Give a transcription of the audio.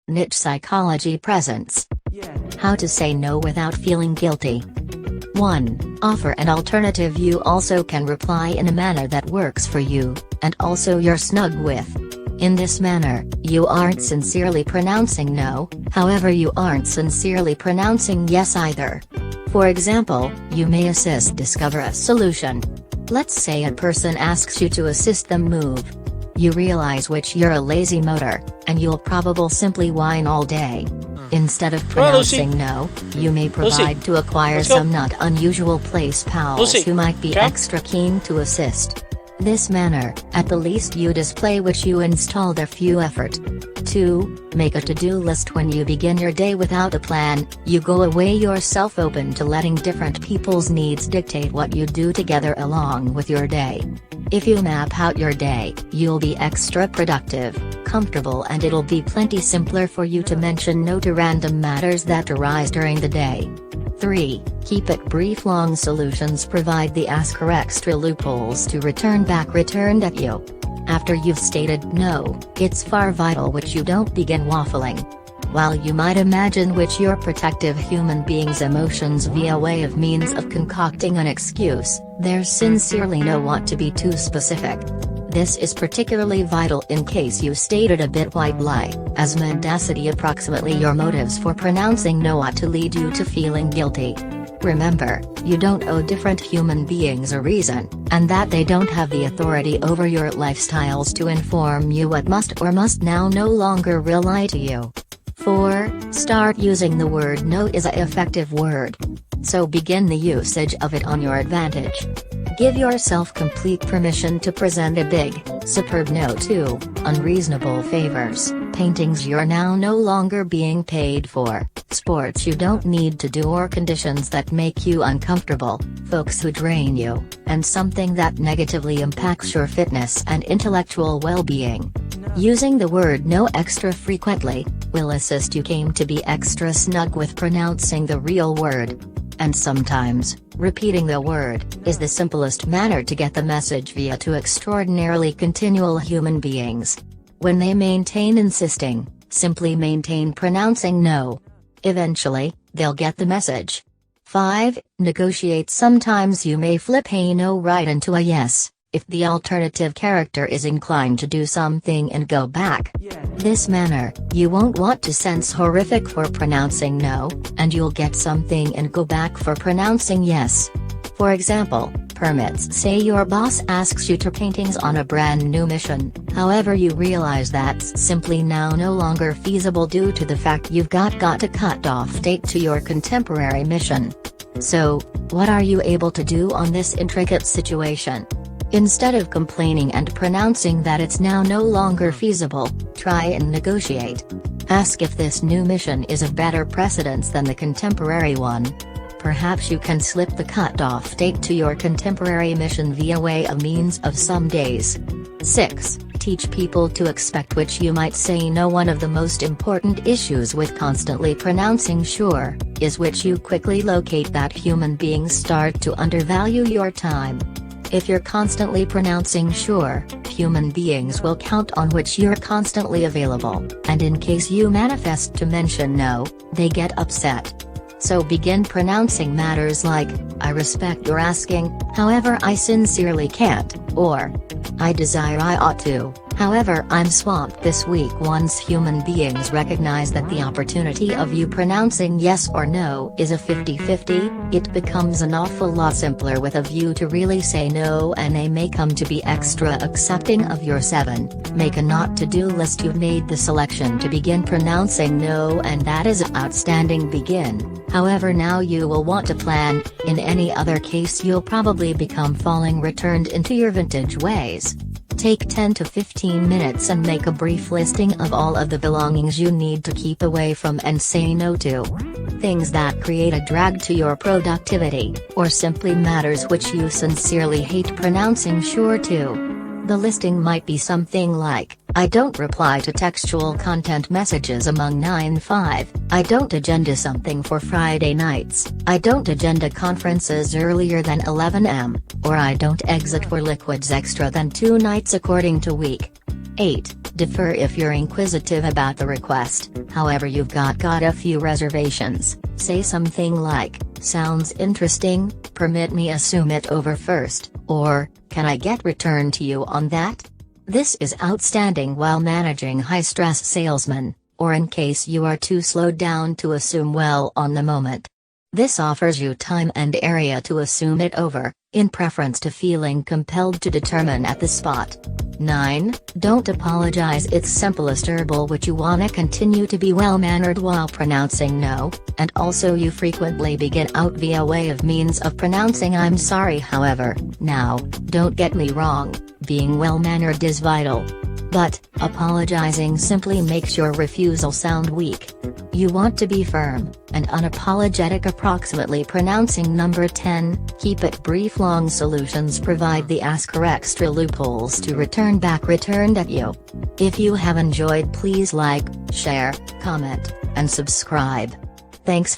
Nichepsychology presents How to Say No Without Feeling Guilty. 1. Offer an alternative. You also can reply in a manner that works for you, and also you're snug with. In this manner, you aren't sincerely pronouncing no, however you aren't sincerely pronouncing yes either. For example, you may assist discover a solution. Let's say a person asks you to assist them move. You realize which you're a lazy motor, and you'll probably simply whine all day. Instead of pronouncing no, you may provide to acquire some not unusual place pals who might be extra keen to assist. This manner, at the least you display which you install their few effort. 2. Make a to-do list. When you begin your day without a plan, you go away yourself open to letting different people's needs dictate what you do together along with your day. If you map out your day, you'll be extra productive, comfortable, and it'll be plenty simpler for you to mention no to random matters that arise during the day. 3. Keep it brief. Long solutions provide the asker extra loopholes to return back returned at you. After you've stated no, it's far vital which you don't begin waffling. While you might imagine which your protective human being's emotions via way of means of concocting an excuse, there's sincerely no want to be too specific. This is particularly vital in case you stated a bit white lie, as mendacity approximately your motives for pronouncing no ought to lead you to feeling guilty. Remember, you don't owe different human beings a reason, and that they don't have the authority over your lifestyles to inform you what must or must now no longer rely to you. 4. Start using the word no is an effective word. So begin the usage of it on your advantage. Give yourself complete permission to present a big, superb no to unreasonable favors, paintings you're now no longer being paid for, sports you don't need to do, or conditions that make you uncomfortable, folks who drain you, and something that negatively impacts your fitness and intellectual well-being. Using the word no extra frequently will assist you came to be extra snug with pronouncing the real word. And sometimes, repeating the word is the simplest manner to get the message via to extraordinarily continual human beings. When they maintain insisting, simply maintain pronouncing no. Eventually, they'll get the message. 5. Negotiate. Sometimes you may flip a no right into a yes, if the alternative character is inclined to do something and go back. This manner, you won't want to sense horrific for pronouncing no, and you'll get something and go back for pronouncing yes. For example, permits. Say your boss asks you to paintings on a brand new mission, however you realize that's simply now no longer feasible due to the fact you've got a cut-off date to your contemporary mission. So, what are you able to do on this intricate situation? Instead of complaining and pronouncing that it's now no longer feasible, try and negotiate. Ask if this new mission is of better precedence than the contemporary one. Perhaps you can slip the cut-off date to your contemporary mission via way of means of some days. 6. Teach people to expect which you might say no. One of the most important issues with constantly pronouncing sure, is which you quickly locate that human beings start to undervalue your time. If you're constantly pronouncing sure, human beings will count on which you're constantly available, and in case you manifest to mention no, they get upset. So begin pronouncing matters like, I respect your asking, however I sincerely can't, or I desire I ought to, however I'm swamped this week. Once human beings recognize that the opportunity of you pronouncing yes or no is a 50-50, it becomes an awful lot simpler with a view to really say no, and they may come to be extra accepting of your 7. Make a not to-do list. You've made the selection to begin pronouncing no, and that is an outstanding begin. However, now you will want to plan. In any other case you'll probably become falling returned into your vintage ways. Take 10 to 15 minutes and make a brief listing of all of the belongings you need to keep away from and say no to. Things that create a drag to your productivity, or simply matters which you sincerely hate pronouncing sure to. The listing might be something like, I don't reply to textual content messages among 9-5, I don't agenda something for Friday nights, I don't agenda conferences earlier than 11 am, or I don't exit for liquids extra than 2 nights according to week. 8. Defer if you're inquisitive about the request, however you've got a few reservations. Say something like, "Sounds interesting, permit me assume it over first," or, "Can I get returned to you on that?" This is outstanding while managing high-stress salesmen, or in case you are too slowed down to assume well on the moment. This offers you time and area to assume it over, in preference to feeling compelled to determine at the spot. 9. Don't apologize. It's simplest herbal which you wanna continue to be well-mannered while pronouncing no, and also you frequently begin out via way of means of pronouncing I'm sorry. However, now, don't get me wrong, being well-mannered is vital. But, apologizing simply makes your refusal sound weak. You want to be firm, and unapologetic. Approximately pronouncing number 10, keep it brief. Long solutions provide the ask or extra loopholes to return back returned at you. If you have enjoyed, please like, share, comment, and subscribe. Thanks for